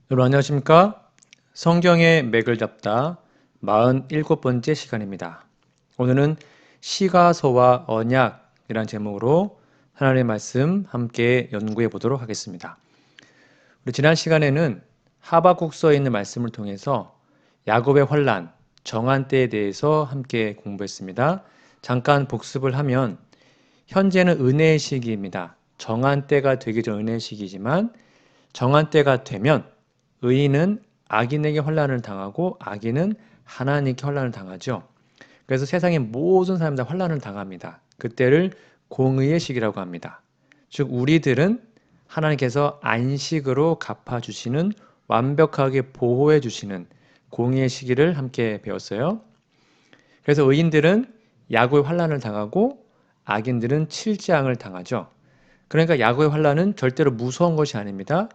여러분 안녕하십니까? 성경의 맥을 잡다 47번째 시간입니다. 오늘은 시가서와 언약이란 제목으로 하나님의 말씀 함께 연구해 보도록 하겠습니다. 우리 지난 시간에는 하박국서에 있는 말씀을 통해서 야곱의 환난, 정한 때에 대해서 함께 공부했습니다. 잠깐 복습을 하면 현재는 은혜의 시기입니다. 정한 때가 되기 전 은혜의 시기지만 정한 때가 되면 의인은 악인에게 환난을 당하고 악인은 하나님께 환난을 당하죠. 그래서 세상의 모든 사람들 다 환난을 당합니다. 그때를 공의의 시기라고 합니다. 즉 우리들은 하나님께서 안식으로 갚아주시는 완벽하게 보호해 주시는 공의의 시기를 함께 배웠어요. 그래서 의인들은 야고의 환난을 당하고 악인들은 칠재앙을 당하죠. 그러니까 야고의 환난은 절대로 무서운 것이 아닙니다.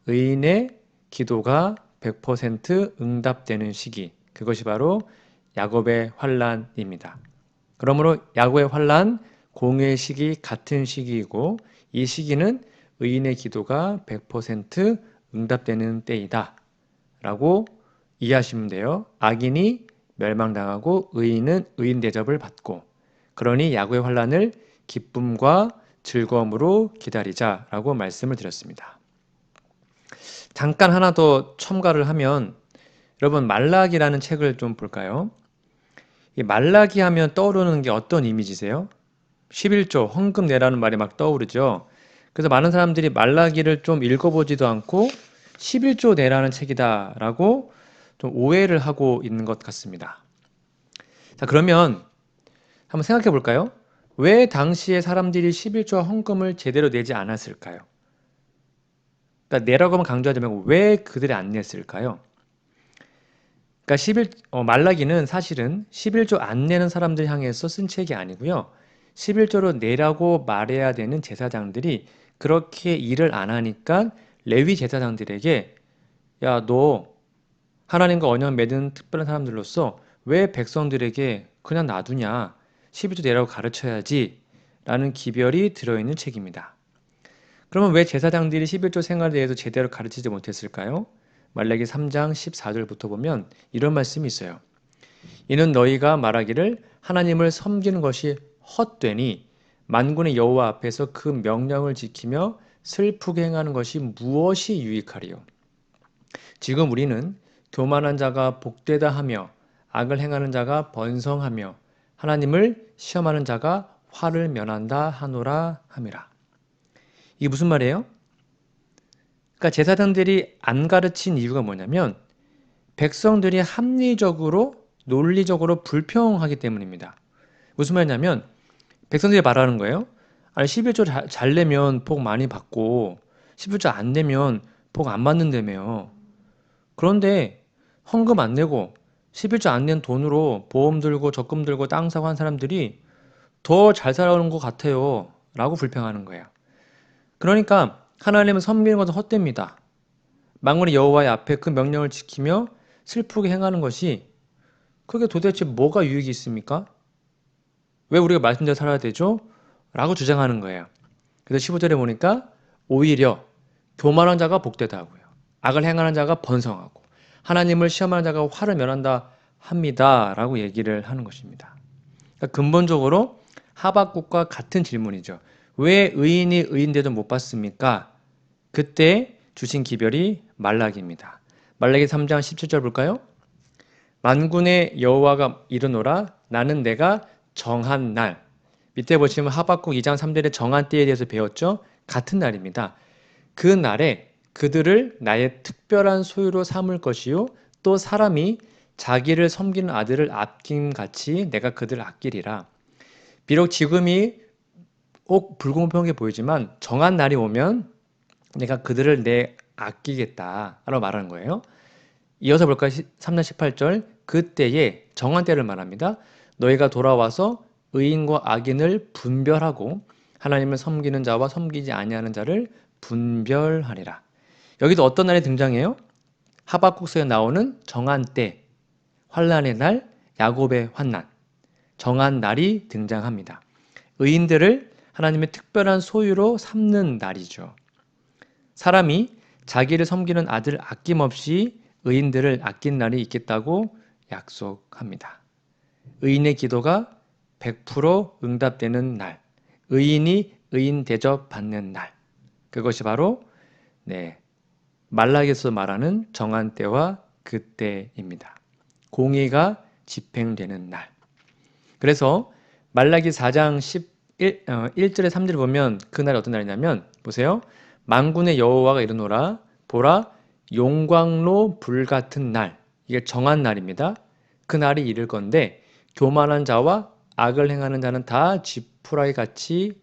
의인의 기도가 100% 응답되는 시기, 그것이 바로 야곱의 환난입니다. 그러므로 야곱의 환난, 공의의 시기 같은 시기이고 이 시기는 의인의 기도가 100% 응답되는 때이다 라고 이해하시면 돼요. 악인이 멸망당하고 의인은 의인 대접을 받고, 그러니 야곱의 환난을 기쁨과 즐거움으로 기다리자라고 말씀을 드렸습니다. 잠깐 하나 더 첨가를 하면 여러분 말라기라는 책을 좀 볼까요? 이 말라기 하면 떠오르는 게 어떤 이미지세요? 11조 헌금 내라는 말이 막 떠오르죠. 그래서 많은 사람들이 말라기를 좀 읽어보지도 않고 11조 내라는 책이다라고 좀 오해를 하고 있는 것 같습니다. 자, 그러면 한번 생각해 볼까요? 왜 당시에 사람들이 11조 헌금을 제대로 내지 않았을까요? 그러니까 내라고만 강조하지 말고 왜 그들이 안 냈을까요? 그러니까 말라기는 사실은 11조 안 내는 사람들 향해서 쓴 책이 아니고요. 11조로 내라고 말해야 되는 제사장들이 그렇게 일을 안 하니까 레위 제사장들에게 야, 너 하나님과 언약 맺은 특별한 사람들로서 왜 백성들에게 그냥 놔두냐? 11조 내라고 가르쳐야지 라는 기별이 들어있는 책입니다. 그러면 왜 제사장들이 11조 생활에 대해서 제대로 가르치지 못했을까요? 말라기 3장 14절부터 보면 이런 말씀이 있어요. 이는 너희가 말하기를 하나님을 섬기는 것이 헛되니 만군의 여호와 앞에서 그 명령을 지키며 슬프게 행하는 것이 무엇이 유익하리요? 지금 우리는 교만한 자가 복되다 하며 악을 행하는 자가 번성하며 하나님을 시험하는 자가 화를 면한다 하노라 함이라. 이게 무슨 말이에요? 그러니까 제사장들이 안 가르친 이유가 뭐냐면 백성들이 합리적으로 논리적으로 불평하기 때문입니다. 무슨 말이냐면 백성들이 말하는 거예요. 아니 11조 잘 내면 복 많이 받고 11조 안 내면 복 안 받는다며요. 그런데 헌금 안 내고 11조 안 낸 돈으로 보험 들고 적금 들고 땅 사고 한 사람들이 더 잘 살아오는 것 같아요. 라고 불평하는 거예요. 그러니까 하나님을 섬기는 것은 헛됩니다. 만군의 여호와의 앞에 그 명령을 지키며 슬프게 행하는 것이 그게 도대체 뭐가 유익이 있습니까? 왜 우리가 말씀대로 살아야 되죠? 라고 주장하는 거예요. 그래서 15절에 보니까 오히려 교만한 자가 복되다 하고요. 악을 행하는 자가 번성하고 하나님을 시험하는 자가 화를 면한다 합니다. 라고 얘기를 하는 것입니다. 그러니까 근본적으로 하박국과 같은 질문이죠. 왜 의인이 의인대도 못 받습니까? 그때 주신 기별이 말라기입니다. 말라기 3장 17절 볼까요? 만군의 여호와가 이르노라 나는 내가 정한 날. 밑에 보시면 하박국 2장 3절의 정한 때에 대해서 배웠죠? 같은 날입니다. 그 날에 그들을 나의 특별한 소유로 삼을 것이요 또 사람이 자기를 섬기는 아들을 아낌같이 내가 그들을 아끼리라. 비록 지금이 꼭 불공평해 보이지만 정한 날이 오면 내가 그들을 내 아끼겠다 라고 말하는 거예요. 이어서 볼까요? 3장 18절 그때에 정한 때를 말합니다. 너희가 돌아와서 의인과 악인을 분별하고 하나님을 섬기는 자와 섬기지 아니하는 자를 분별하리라. 여기도 어떤 날이 등장해요? 하박국서에 나오는 정한 때, 환난의 날, 야곱의 환난, 정한 날이 등장합니다. 의인들을 하나님의 특별한 소유로 삼는 날이죠. 사람이 자기를 섬기는 아들 아낌없이 의인들을 아낀 날이 있겠다고 약속합니다. 의인의 기도가 100% 응답되는 날, 의인이 의인 대접 받는 날, 그것이 바로 말라기에서 말하는 정한 때와 그때입니다. 공의가 집행되는 날. 그래서 말라기 4장 1절에 3절을 보면 그날이 어떤 날이냐면 보세요. 만군의 여호와가 이르노라 보라 용광로 불같은 날. 이게 정한 날입니다. 그 날이 이를 건데 교만한 자와 악을 행하는 자는 다 지푸라기 같이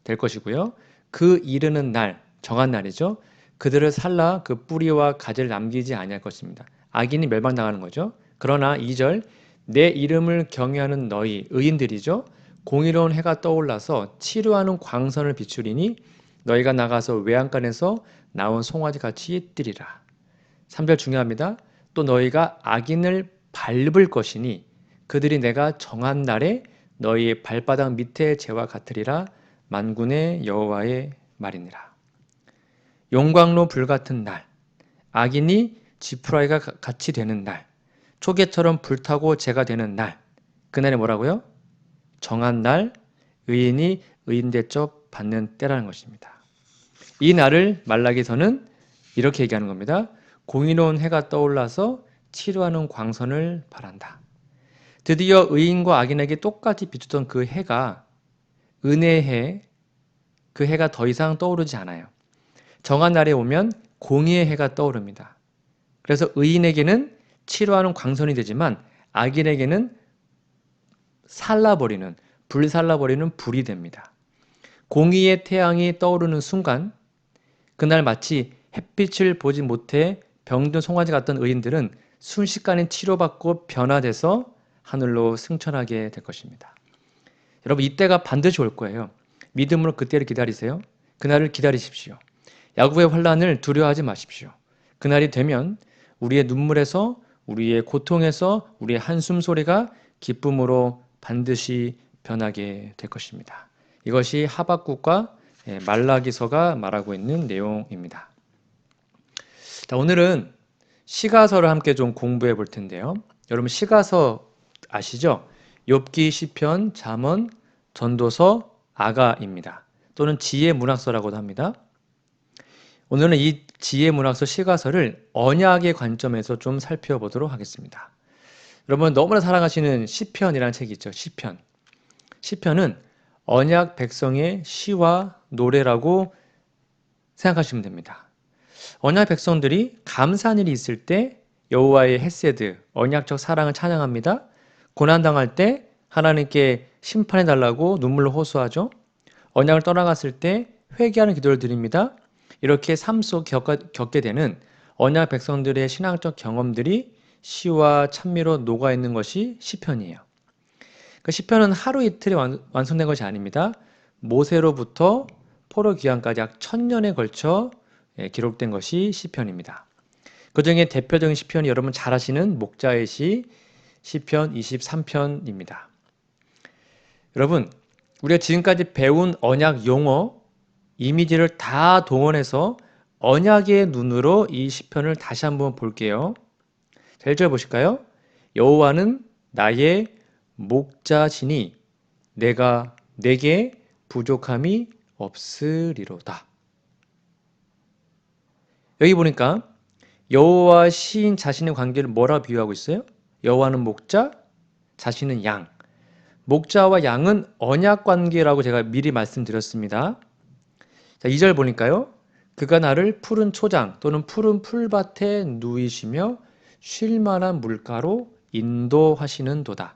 될 것이고요. 그 이르는 날, 정한 날이죠. 그들을 살라 그 뿌리와 가지를 남기지 아니할 것입니다. 악인이 멸망당하는 거죠. 그러나 2절 내 이름을 경외하는 너희 의인들이죠. 공의로운 해가 떠올라서 치료하는 광선을 비추리니 너희가 나가서 외양간에서 나온 송아지 같이 뛰리라. 3절 중요합니다. 또 너희가 악인을 밟을 것이니 그들이 내가 정한 날에 너희의 발바닥 밑에 재와 같으리라. 만군의 여호와의 말이니라. 용광로 불같은 날, 악인이 지푸라기가 같이 되는 날, 초계처럼 불타고 재가 되는 날, 그날이 뭐라고요? 정한 날, 의인이 의인 대접 받는 때라는 것입니다. 이 날을 말라기서는 이렇게 얘기하는 겁니다. 공의로운 해가 떠올라서 치료하는 광선을 바란다. 드디어 의인과 악인에게 똑같이 비추던 그 해가 은혜의 해, 그 해가 더 이상 떠오르지 않아요. 정한 날에 오면 공의의 해가 떠오릅니다. 그래서 의인에게는 치료하는 광선이 되지만 악인에게는 불살라버리는 불이 됩니다. 공의의 태양이 떠오르는 순간 그날 마치 햇빛을 보지 못해 병든 송아지 같던 의인들은 순식간에 치료받고 변화돼서 하늘로 승천하게 될 것입니다. 여러분 이때가 반드시 올 거예요. 믿음으로 그때를 기다리세요. 그날을 기다리십시오. 야곱의 환난을 두려워하지 마십시오. 그날이 되면 우리의 눈물에서 우리의 고통에서 우리의 한숨 소리가 기쁨으로 반드시 변하게 될 것입니다. 이것이 하박국과 말라기서가 말하고 있는 내용입니다. 자, 오늘은 시가서를 함께 좀 공부해 볼 텐데요. 여러분 시가서 아시죠? 욥기, 시편, 잠언, 전도서, 아가입니다. 또는 지혜 문학서라고도 합니다. 오늘은 이 지혜 문학서 시가서를 언약의 관점에서 좀 살펴보도록 하겠습니다. 여러분 너무나 사랑하시는 시편이라는 책이 있죠. 시편. 시편은 언약 백성의 시와 노래라고 생각하시면 됩니다. 언약 백성들이 감사한 일이 있을 때 여호와의 헤세드, 언약적 사랑을 찬양합니다. 고난당할 때 하나님께 심판해달라고 눈물로 호소하죠. 언약을 떠나갔을 때 회개하는 기도를 드립니다. 이렇게 삶 속 겪게 되는 언약 백성들의 신앙적 경험들이 시와 찬미로 녹아있는 것이 시편이에요. 그 시편은 하루 이틀에 완성된 것이 아닙니다. 모세로부터 포로 귀환까지 약 1000년에 걸쳐 기록된 것이 시편입니다. 그 중에 대표적인 시편이 여러분 잘 아시는 목자의 시 시편 23편입니다. 여러분 우리가 지금까지 배운 언약 용어, 이미지를 다 동원해서 언약의 눈으로 이 시편을 다시 한번 볼게요. 자, 1절 보실까요? 여호와는 나의 목자시니 내게 부족함이 없으리로다. 여기 보니까 여호와 시인 자신의 관계를 뭐라 비유하고 있어요? 여호와는 목자, 자신은 양. 목자와 양은 언약 관계라고 제가 미리 말씀드렸습니다. 자, 2절 보니까요. 그가 나를 푸른 초장 또는 푸른 풀밭에 누이시며 쉴 만한 물가로 인도하시는도다.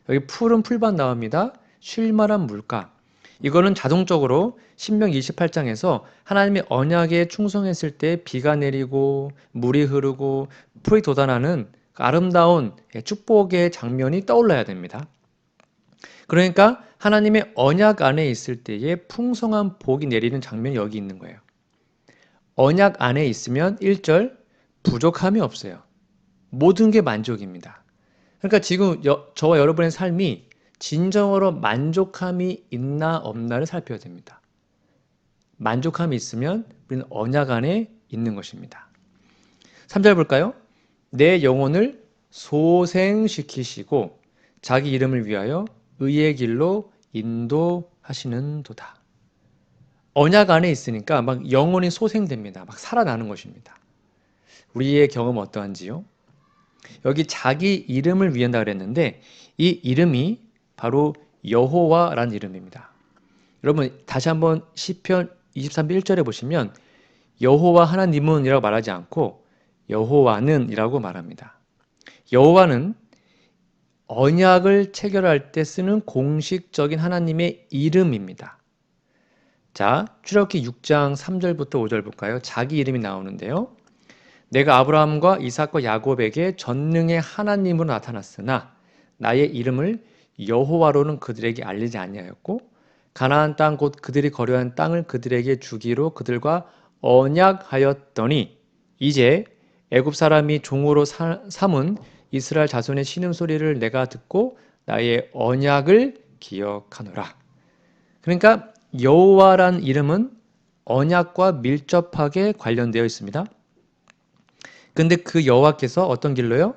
여기 푸른 풀밭 나옵니다. 쉴 만한 물가. 이거는 자동적으로 신명 28장에서 하나님의 언약에 충성했을 때 비가 내리고 물이 흐르고 풀이 돋아나는 아름다운 축복의 장면이 떠올라야 됩니다. 그러니까 하나님의 언약 안에 있을 때에 풍성한 복이 내리는 장면이 여기 있는 거예요. 언약 안에 있으면 1절 부족함이 없어요. 모든 게 만족입니다. 그러니까 지금 저와 여러분의 삶이 진정으로 만족함이 있나 없나를 살펴야 됩니다. 만족함이 있으면 우리는 언약 안에 있는 것입니다. 3절 볼까요? 내 영혼을 소생시키시고 자기 이름을 위하여 의의 길로 인도하시는 도다. 언약 안에 있으니까 막 영혼이 소생됩니다. 막 살아나는 것입니다. 우리의 경험 어떠한지요? 여기 자기 이름을 위한다 그랬는데 이 이름이 바로 여호와라는 이름입니다. 여러분 다시 한번 시편 23편 1절에 보시면 여호와 하나님은 이라고 말하지 않고 여호와는 이라고 말합니다. 여호와는 언약을 체결할 때 쓰는 공식적인 하나님의 이름입니다. 자, 출애굽기 6장 3절부터 5절 볼까요? 자기 이름이 나오는데요. 내가 아브라함과 이삭과 야곱에게 전능의 하나님으로 나타났으나 나의 이름을 여호와로는 그들에게 알리지 아니하였고 가나안 땅 곧 그들이 거류한 땅을 그들에게 주기로 그들과 언약하였더니 이제 애굽 사람이 종으로 삼은 이스라엘 자손의 신음소리를 내가 듣고 나의 언약을 기억하노라. 그러니까 여호와란 이름은 언약과 밀접하게 관련되어 있습니다. 근데 그 여호와께서 어떤 길로요?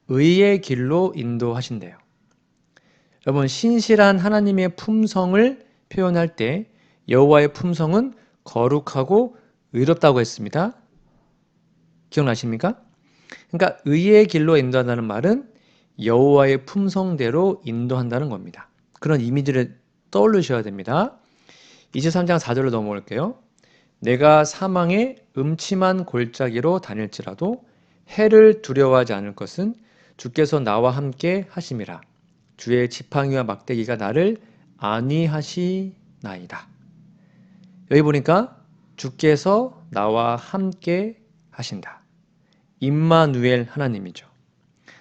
의의 길로 인도하신대요. 여러분 신실한 하나님의 품성을 표현할 때 여호와의 품성은 거룩하고 의롭다고 했습니다. 기억나십니까? 그러니까 의의 길로 인도한다는 말은 여호와의 품성대로 인도한다는 겁니다. 그런 이미지를 떠올리셔야 됩니다. 23장 4절로 넘어올게요. 내가 사망의 음침한 골짜기로 다닐지라도 해를 두려워하지 않을 것은 주께서 나와 함께 하심이라. 주의 지팡이와 막대기가 나를 안위하시나이다. 여기 보니까 주께서 나와 함께 하신다. 임마누엘 하나님이죠.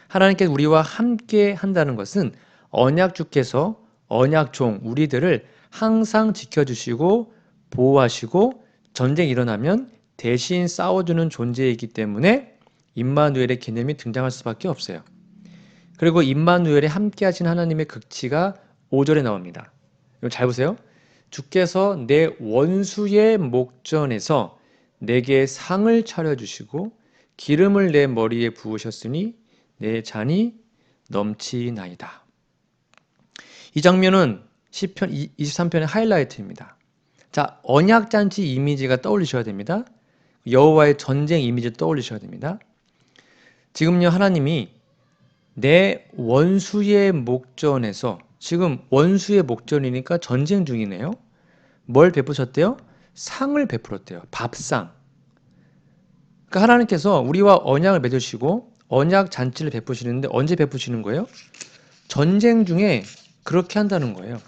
하나님께서 우리와 함께 한다는 것은 언약주께서 언약종 우리들을 항상 지켜주시고 보호하시고 전쟁이 일어나면 대신 싸워주는 존재이기 때문에 임마누엘의 개념이 등장할 수밖에 없어요. 그리고 임마누엘에 함께 하신 하나님의 극치가 5절에 나옵니다. 이거 잘 보세요. 주께서 내 원수의 목전에서 내게 상을 차려주시고 기름을 내 머리에 부으셨으니 내 잔이 넘치나이다. 이 장면은 시편 23편의 하이라이트입니다. 자, 언약잔치 이미지가 떠올리셔야 됩니다. 여호와의 전쟁 이미지 떠올리셔야 됩니다. 지금요 하나님이 내 원수의 목전에서 지금 원수의 목전이니까 전쟁 중이네요. 뭘 베푸셨대요? 상을 베풀었대요. 밥상. 그러니까 하나님께서 우리와 언약을 맺으시고 언약 잔치를 베푸시는데 언제 베푸시는 거예요? 전쟁 중에 그렇게 한다는 거예요.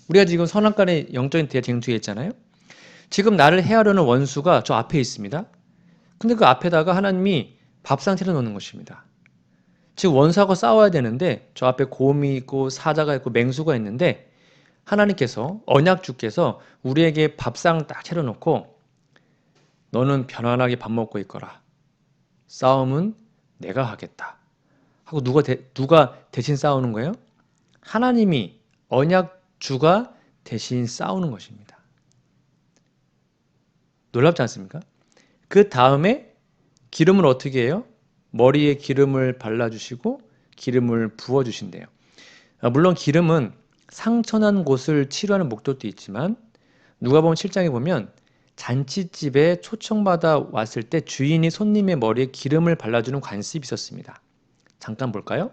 우리가 지금 선악간의 영적인 대쟁투에 있잖아요. 지금 나를 해하려는 원수가 저 앞에 있습니다. 근데 그 앞에다가 하나님이 밥상 차려놓는 것입니다. 지금 원수하고 싸워야 되는데 저 앞에 곰이 있고 사자가 있고 맹수가 있는데 하나님께서 언약주께서 우리에게 밥상 딱 차려놓고 너는 편안하게 밥 먹고 있거라. 싸움은 내가 하겠다. 하고 누가 대신 싸우는 거예요? 하나님이 언약주가 대신 싸우는 것입니다. 놀랍지 않습니까? 그 다음에 기름을 어떻게 해요? 머리에 기름을 발라주시고 기름을 부어주신대요. 물론 기름은 상처난 곳을 치료하는 목적도 있지만 누가복음 7장에 보면 잔치집에 초청받아 왔을 때 주인이 손님의 머리에 기름을 발라주는 관습이 있었습니다. 잠깐 볼까요?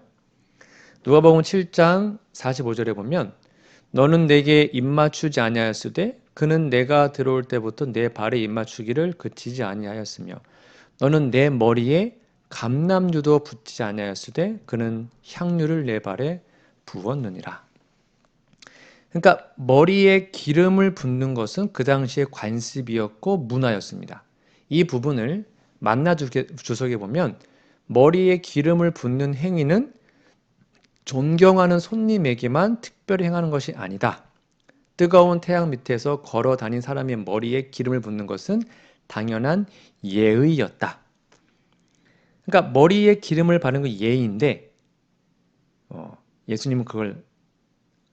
누가복음 7장 45절에 보면 너는 내게 입맞추지 아니하였으되 그는 내가 들어올 때부터 내 발에 입맞추기를 그치지 아니하였으며 너는 내 머리에 감람유도 붓지 아니하였으되 그는 향유를 내 발에 부었느니라. 그러니까 머리에 기름을 붓는 것은 그 당시의 관습이었고 문화였습니다. 이 부분을 만나 주석에 보면 머리에 기름을 붓는 행위는 존경하는 손님에게만 특별히 행하는 것이 아니다. 뜨거운 태양 밑에서 걸어 다닌 사람의 머리에 기름을 붓는 것은 당연한 예의였다. 그러니까 머리에 기름을 바르는 건 예의인데 예수님은 그걸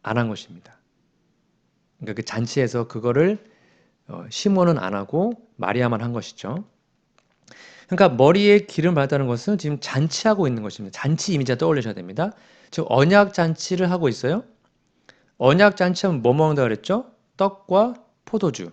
안 한 것입니다. 그러니까 그 잔치에서 그거를 시몬은 안 하고 마리아만 한 것이죠. 그러니까 머리에 기름 바르다는 것은 지금 잔치하고 있는 것입니다. 잔치 이미지가 떠올리셔야 됩니다. 즉 언약 잔치를 하고 있어요. 언약 잔치하면 뭐 먹는다 그랬죠? 떡과 포도주.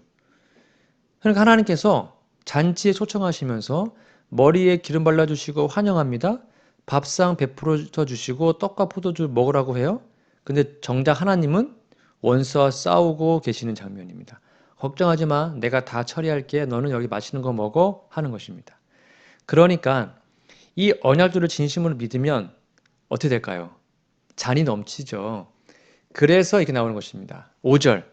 그러니까 하나님께서 잔치에 초청하시면서 머리에 기름 발라주시고 환영합니다. 밥상 베풀어 주시고 떡과 포도주 먹으라고 해요. 근데 정작 하나님은 원수와 싸우고 계시는 장면입니다. 걱정하지 마. 내가 다 처리할게. 너는 여기 맛있는 거 먹어. 하는 것입니다. 그러니까 이 언약주를 진심으로 믿으면 어떻게 될까요? 잔이 넘치죠. 그래서 이렇게 나오는 것입니다. 5절.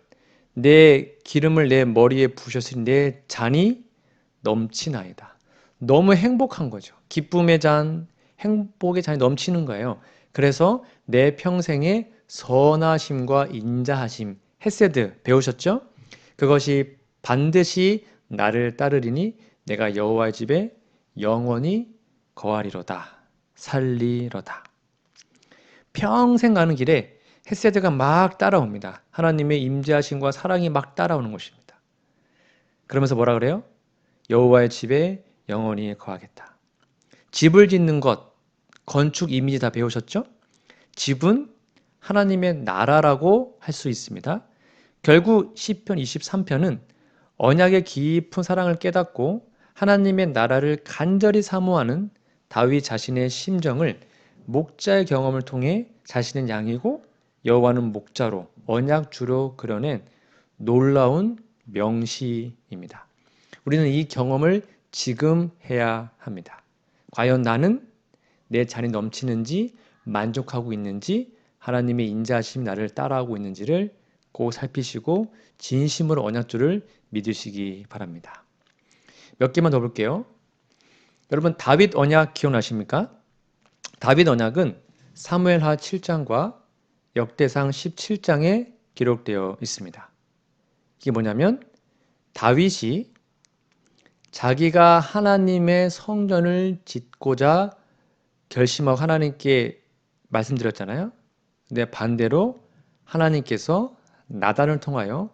내 기름을 내 머리에 부으셨으니 내 잔이 넘치나이다. 너무 행복한 거죠. 기쁨의 잔, 행복의 잔이 넘치는 거예요. 그래서 내 평생의 선하심과 인자하심, 헤세드 배우셨죠? 그것이 반드시 나를 따르리니 내가 여호와의 집에 영원히 거하리로다. 살리로다. 평생 가는 길에 헤세드가 막 따라옵니다. 하나님의 임재하심과 사랑이 막 따라오는 것입니다. 그러면서 뭐라 그래요? 여호와의 집에 영원히 거하겠다. 집을 짓는 것, 건축 이미지 다 배우셨죠? 집은 하나님의 나라라고 할 수 있습니다. 결국 시편 23편은 언약의 깊은 사랑을 깨닫고 하나님의 나라를 간절히 사모하는 다윗 자신의 심정을 목자의 경험을 통해 자신은 양이고 여호와는 목자로 언약주로 그려낸 놀라운 명시입니다. 우리는 이 경험을 지금 해야 합니다. 과연 나는 내 잔이 넘치는지 만족하고 있는지 하나님의 인자하심이 나를 따라하고 있는지를 꼭 살피시고 진심으로 언약주를 믿으시기 바랍니다. 몇 개만 더 볼게요. 여러분 다윗 언약 기억나십니까? 다윗 언약은 사무엘하 7장과 역대상 17장에 기록되어 있습니다. 이게 뭐냐면 다윗이 자기가 하나님의 성전을 짓고자 결심하고 하나님께 말씀드렸잖아요. 근데 반대로 하나님께서 나단을 통하여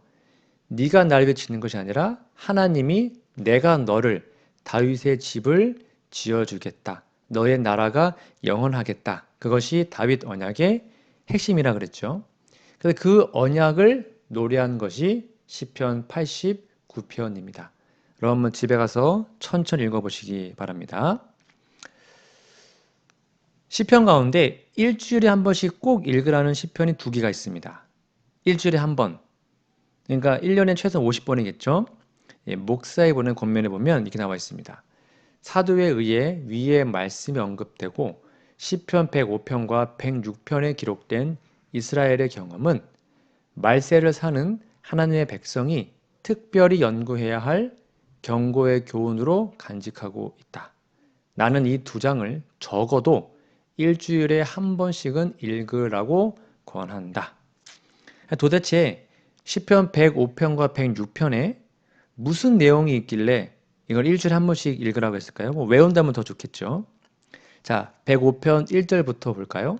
네가 날 위해 짓는 것이 아니라 하나님이 내가 너를 다윗의 집을 지어주겠다. 너의 나라가 영원하겠다. 그것이 다윗 언약의 핵심이라 그랬죠. 그래서 그 언약을 노래한 것이 시편 89편입니다. 여러분 집에 가서 천천히 읽어보시기 바랍니다. 시편 가운데 일주일에 한 번씩 꼭 읽으라는 시편이 2개가 있습니다. 일주일에 한 번. 그러니까 1년에 최소 50번이겠죠. 목사에 보낸 권면에 보면 이렇게 나와 있습니다. 사도에 의해 위의 말씀이 언급되고 시편 105편과 106편에 기록된 이스라엘의 경험은 말세를 사는 하나님의 백성이 특별히 연구해야 할 경고의 교훈으로 간직하고 있다. 나는 이 2장을 적어도 일주일에 한 번씩은 읽으라고 권한다. 도대체 시편 105편과 106편에 무슨 내용이 있길래 이걸 일주일에 한 번씩 읽으라고 했을까요? 뭐 외운다면 더 좋겠죠. 자, 105편 1절부터 볼까요?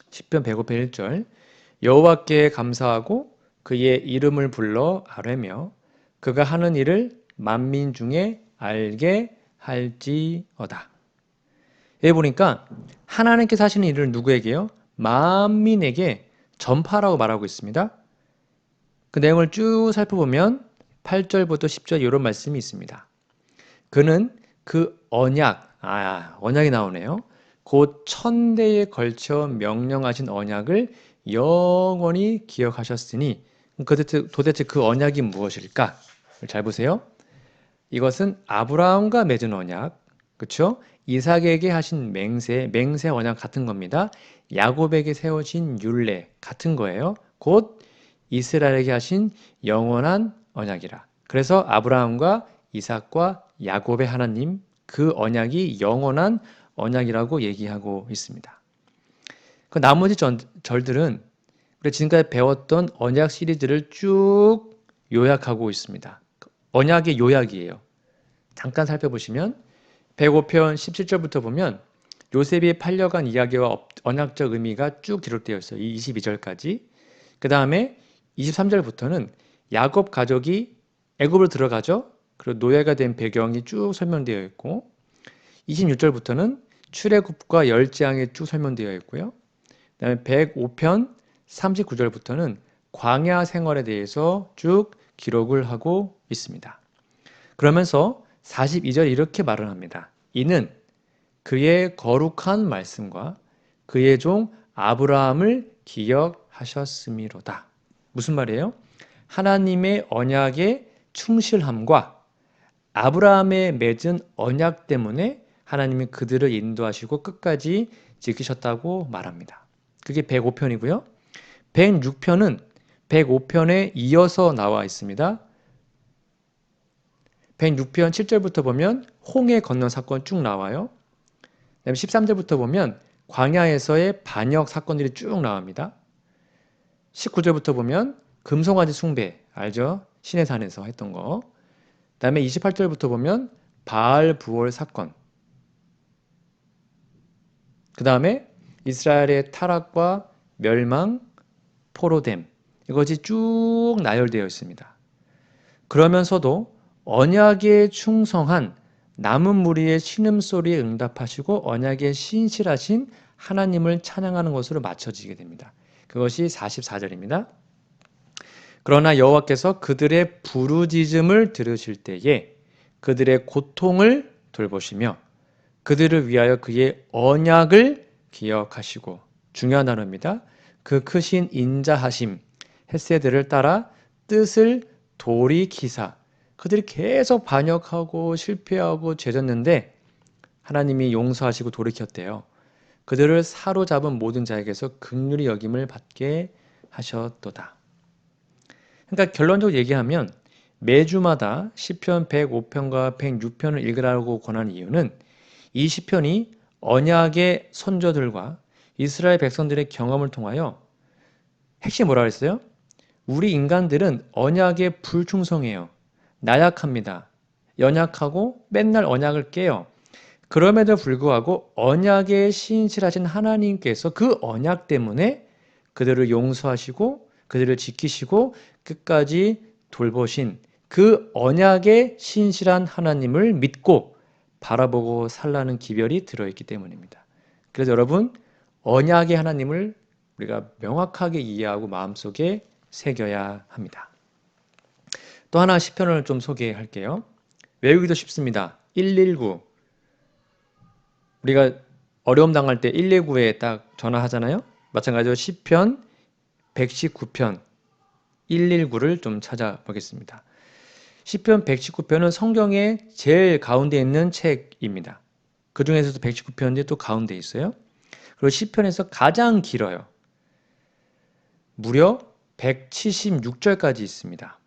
시편 105편 1절. 여호와께 감사하고 그의 이름을 불러 아뢰며 그가 하는 일을 만민 중에 알게 할지어다. 여기 보니까 하나님께서 하시는 일을 누구에게요? 만민에게 전파라고 말하고 있습니다. 그 내용을 쭉 살펴보면 8절부터 10절 이런 말씀이 있습니다. 그는 그 언약이 나오네요. 곧 1000대에 걸쳐 명령하신 언약을 영원히 기억하셨으니 도대체 그 언약이 무엇일까? 잘 보세요. 이것은 아브라함과 맺은 언약, 그렇죠? 이삭에게 하신 맹세 언약 같은 겁니다. 야곱에게 세워진 율례 같은 거예요. 곧 이스라엘에게 하신 영원한 언약이라. 그래서 아브라함과 이삭과 야곱의 하나님 그 언약이 영원한 언약이라고 얘기하고 있습니다. 그 나머지 절들은 우리가 지금까지 배웠던 언약 시리즈를 쭉 요약하고 있습니다. 언약의 요약이에요. 잠깐 살펴보시면 105편 17절부터 보면 요셉이 팔려간 이야기와 언약적 의미가 쭉 기록되어 있어요. 22절까지. 그 다음에 23절부터는 야곱 가족이 애굽으로 들어가죠. 그리고 노예가 된 배경이 쭉 설명되어 있고 26절부터는 출애굽과 열재앙이 쭉 설명되어 있고요. 그다음에 105편 39절부터는 광야 생활에 대해서 쭉 기록을 하고 있습니다. 그러면서 42절 이렇게 말을 합니다. 이는 그의 거룩한 말씀과 그의 종 아브라함을 기억하셨음이로다. 무슨 말이에요? 하나님의 언약에 충실함과 아브라함의 맺은 언약 때문에 하나님이 그들을 인도하시고 끝까지 지키셨다고 말합니다. 그게 105편이고요. 106편은 105편에 이어서 나와 있습니다. 106편 7절부터 보면 홍해 건넌 사건 쭉 나와요. 그다음에 13절부터 보면 광야에서의 반역 사건들이 쭉 나옵니다. 19절부터 보면 금송아지 숭배, 알죠? 시내산에서 했던 거. 그다음에 28절부터 보면 바알 부월 사건. 그다음에 이스라엘의 타락과 멸망, 포로됨. 이것이 쭉 나열되어 있습니다. 그러면서도 언약에 충성한 남은 무리의 신음소리에 응답하시고 언약에 신실하신 하나님을 찬양하는 것으로 맞춰지게 됩니다. 그것이 44절입니다. 그러나 여호와께서 그들의 부르짖음을 들으실 때에 그들의 고통을 돌보시며 그들을 위하여 그의 언약을 기억하시고, 중요한 단어입니다. 그 크신 인자하심, 헤세드를 따라 뜻을 돌이키사. 그들이 계속 반역하고 실패하고 죄졌는데 하나님이 용서하시고 돌이켰대요. 그들을 사로잡은 모든 자에게서 긍휼히 여김을 받게 하셨도다. 그러니까 결론적으로 얘기하면 매주마다 시편 105편과 106편을 읽으라고 권하는 이유는 이 시편이 언약의 선조들과 이스라엘 백성들의 경험을 통하여 핵심이 뭐라 그랬어요? 우리 인간들은 언약에 불충성해요. 나약합니다. 연약하고 맨날 언약을 깨요. 그럼에도 불구하고 언약에 신실하신 하나님께서 그 언약 때문에 그들을 용서하시고 그들을 지키시고 끝까지 돌보신 그 언약에 신실한 하나님을 믿고 바라보고 살라는 기별이 들어있기 때문입니다. 그래서 여러분, 언약의 하나님을 우리가 명확하게 이해하고 마음속에 새겨야 합니다. 또 하나 시편을 좀 소개할게요. 외우기도 쉽습니다. 119. 우리가 어려움 당할 때 119에 딱 전화하잖아요. 마찬가지로 시편 119편 119를 좀 찾아보겠습니다. 시편 119편은 성경의 제일 가운데 있는 책입니다. 그 중에서도 119편이 또 가운데 있어요. 그리고 시편에서 가장 길어요. 무려 176절까지 있습니다.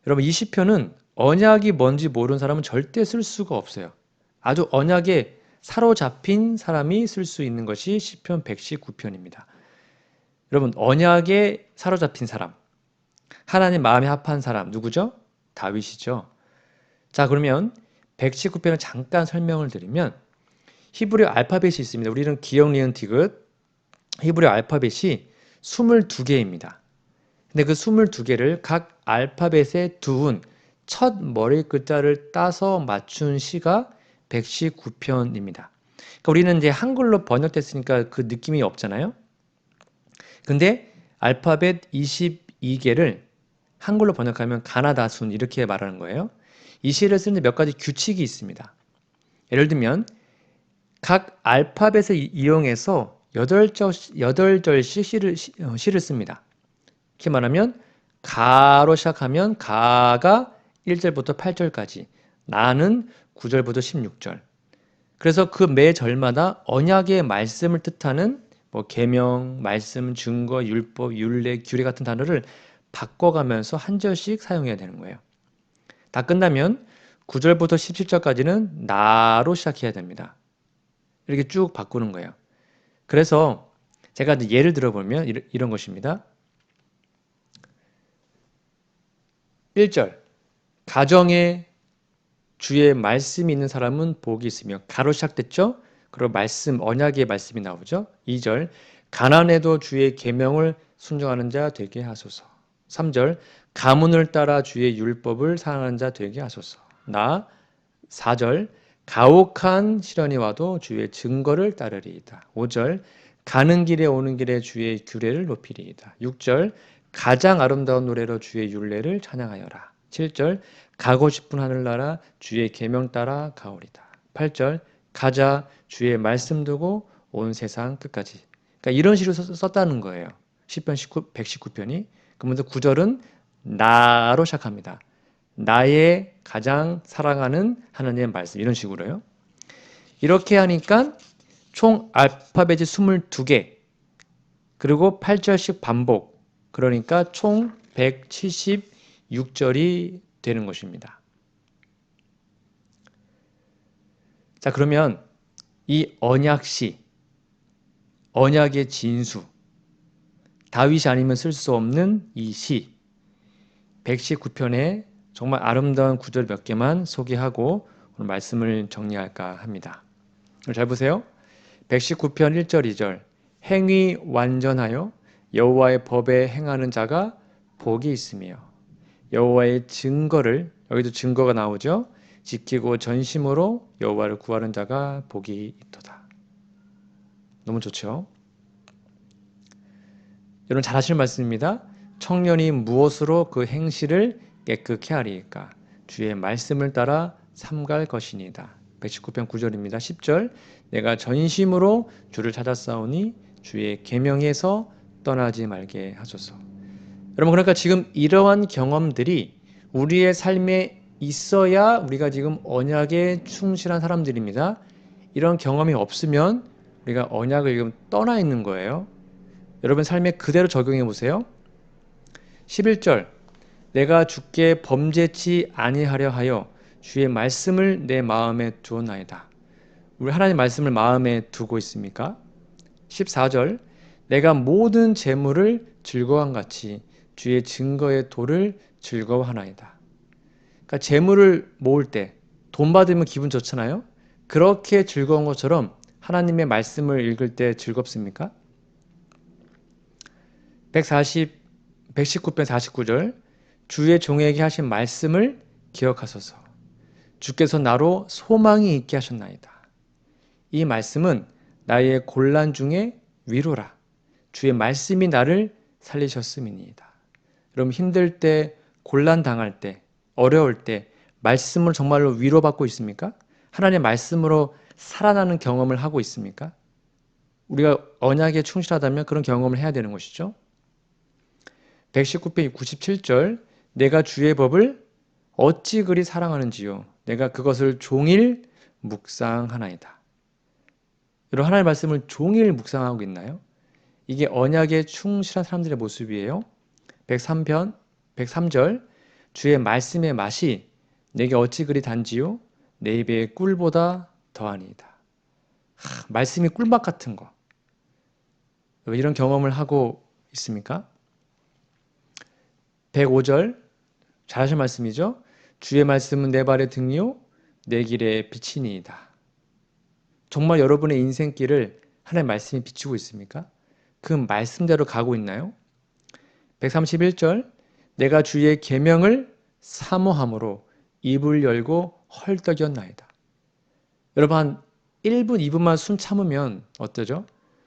여러분, 이 시편은 언약이 뭔지 모르는 사람은 절대 쓸 수가 없어요. 아주 언약에 사로잡힌 사람이 쓸 수 있는 것이 시편 119편입니다. 여러분, 언약에 사로잡힌 사람, 하나님 마음에 합한 사람 누구죠? 다윗이죠. 자, 그러면 119편을 잠깐 설명을 드리면 히브리 알파벳이 있습니다. 우리는 기역, 리은, 디귿. 히브리 알파벳이 22개입니다. 근데 그 22개를 각 알파벳에 두은 첫 머리 글자를 따서 맞춘 시가 119편입니다. 그러니까 우리는 이제 한글로 번역됐으니까 그 느낌이 없잖아요. 근데 알파벳 22개를 한글로 번역하면 가나다순 이렇게 말하는 거예요. 이 시를 쓰는데 몇 가지 규칙이 있습니다. 예를 들면 각 알파벳을 이용해서 8절씩 시를 씁니다. 이렇게 말하면 가로 시작하면 가가 1절부터 8절까지, 나는 9절부터 16절. 그래서 그 매 절마다 언약의 말씀을 뜻하는 뭐 계명, 말씀, 증거, 율법, 율례, 규례 같은 단어를 바꿔가면서 한 절씩 사용해야 되는 거예요. 다 끝나면 9절부터 17절까지는 나로 시작해야 됩니다. 이렇게 쭉 바꾸는 거예요. 그래서 제가 예를 들어보면 이런 것입니다. 1절, 가정에 주의 말씀이 있는 사람은 복이 있으며, 가로 시작됐죠? 그리고 말씀, 언약의 말씀이 나오죠? 2절, 가난해도 주의 계명을 순종하는 자 되게 하소서. 3절, 가문을 따라 주의 율법을 사랑하는 자 되게 하소서. 나 4절 가혹한 시련이 와도 주의 증거를 따르리이다. 5절 가는 길에 오는 길에 주의 규례를 높이리이다. 6절 가장 아름다운 노래로 주의 율례를 찬양하여라. 7절 가고 싶은 하늘나라 주의 계명 따라 가오리다. 8절 가자 주의 말씀 두고 온 세상 끝까지. 그러니까 이런 식으로 썼다는 거예요. 시편 119편이. 그러면서 9절은 나로 시작합니다. 나의 가장 사랑하는 하나님의 말씀. 이런 식으로요. 이렇게 하니까 총 알파벳이 22개 그리고 8절씩 반복. 그러니까 총 176절이 되는 것입니다. 자, 그러면 이 언약시, 언약의 진수, 다윗이 아니면 쓸 수 없는 이 시, 119편에 정말 아름다운 구절 몇 개만 소개하고 오늘 말씀을 정리할까 합니다. 잘 보세요. 119편 1절 2절 행위 완전하여 여호와의 법에 행하는 자가 복이 있으며 여호와의 증거를, 여기도 증거가 나오죠. 지키고 전심으로 여호와를 구하는 자가 복이 있도다. 너무 좋죠. 여러분 잘 하시는 말씀입니다. 청년이 무엇으로 그 행실을 깨끗게 하리이까? 주의 말씀을 따라 삼갈 것이니이다. 119편 9절입니다. 10절 내가 전심으로 주를 찾았사오니 주의 계명에서 떠나지 말게 하소서. 여러분 그러니까 지금 이러한 경험들이 우리의 삶에 있어야 우리가 지금 언약에 충실한 사람들입니다. 이런 경험이 없으면 우리가 언약을 지금 떠나 있는 거예요. 여러분 삶에 그대로 적용해 보세요. 11절 내가 주께 범죄치 아니하려 하여 주의 말씀을 내 마음에 두었나이다. 우리 하나님 말씀을 마음에 두고 있습니까? 14절 내가 모든 재물을 즐거워한 같이 주의 증거의 도를 즐거워하나이다. 그러니까 재물을 모을 때 돈 받으면 기분 좋잖아요. 그렇게 즐거운 것처럼 하나님의 말씀을 읽을 때 즐겁습니까? 119편 49절 주의 종에게 하신 말씀을 기억하소서. 주께서 나로 소망이 있게 하셨나이다. 이 말씀은 나의 곤란 중에 위로라. 주의 말씀이 나를 살리셨음이니이다. 여러분 힘들 때, 곤란 당할 때, 어려울 때 말씀을 정말로 위로받고 있습니까? 하나님의 말씀으로 살아나는 경험을 하고 있습니까? 우리가 언약에 충실하다면 그런 경험을 해야 되는 것이죠. 119편 97절 내가 주의 법을 어찌 그리 사랑하는지요. 내가 그것을 종일 묵상하나이다. 여러분 하나님의 말씀을 종일 묵상하고 있나요? 이게 언약에 충실한 사람들의 모습이에요. 103절 주의 말씀의 맛이 내게 어찌 그리 단지요? 내 입에 꿀보다 더하니이다. 말씀이 꿀맛 같은 거. 이런 경험을 하고 있습니까? 105절 잘하신 말씀이죠. 주의 말씀은 내 발의 등이요 내 길의 빛이니이다. 정말 여러분의 인생길을 하나님의 말씀이 비추고 있습니까? 그 말씀대로 가고 있나요? 131절 내가 주의 계명을 사모함으로 입을 열고 헐떡였나이다. 여러분 한 1분, 2분만 숨 참으면 어떠죠?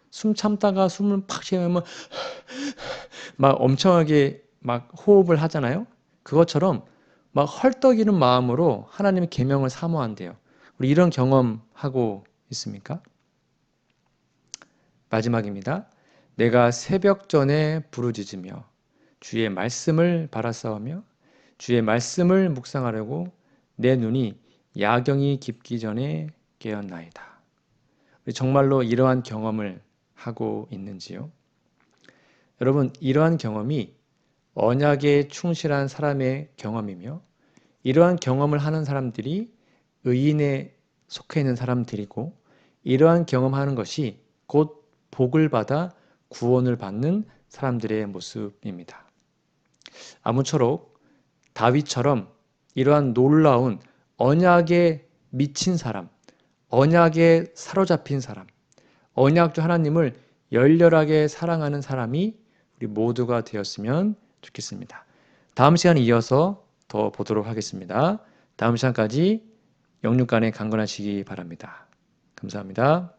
숨 참다가 숨을 팍 쉬면 막 엄청나게 막 호흡을 하잖아요. 그것처럼 막 헐떡이는 마음으로 하나님의 계명을 사모한대요. 우리 이런 경험하고 있습니까? 마지막입니다. 내가 새벽 전에 부르짖으며 주의 말씀을 바라싸우며 주의 말씀을 묵상하려고 내 눈이 야경이 깊기 전에 깨었나이다. 우리 정말로 이러한 경험을 하고 있는지요? 여러분 이러한 경험이 언약에 충실한 사람의 경험이며 이러한 경험을 하는 사람들이 의인에 속해 있는 사람들이고 이러한 경험하는 것이 곧 복을 받아 구원을 받는 사람들의 모습입니다. 아무쪼록 다윗처럼 이러한 놀라운 언약에 미친 사람, 언약에 사로잡힌 사람, 언약주 하나님을 열렬하게 사랑하는 사람이 우리 모두가 되었으면 좋겠습니다. 다음 시간에 이어서 더 보도록 하겠습니다. 다음 시간까지 영육간에 강건하시기 바랍니다. 감사합니다.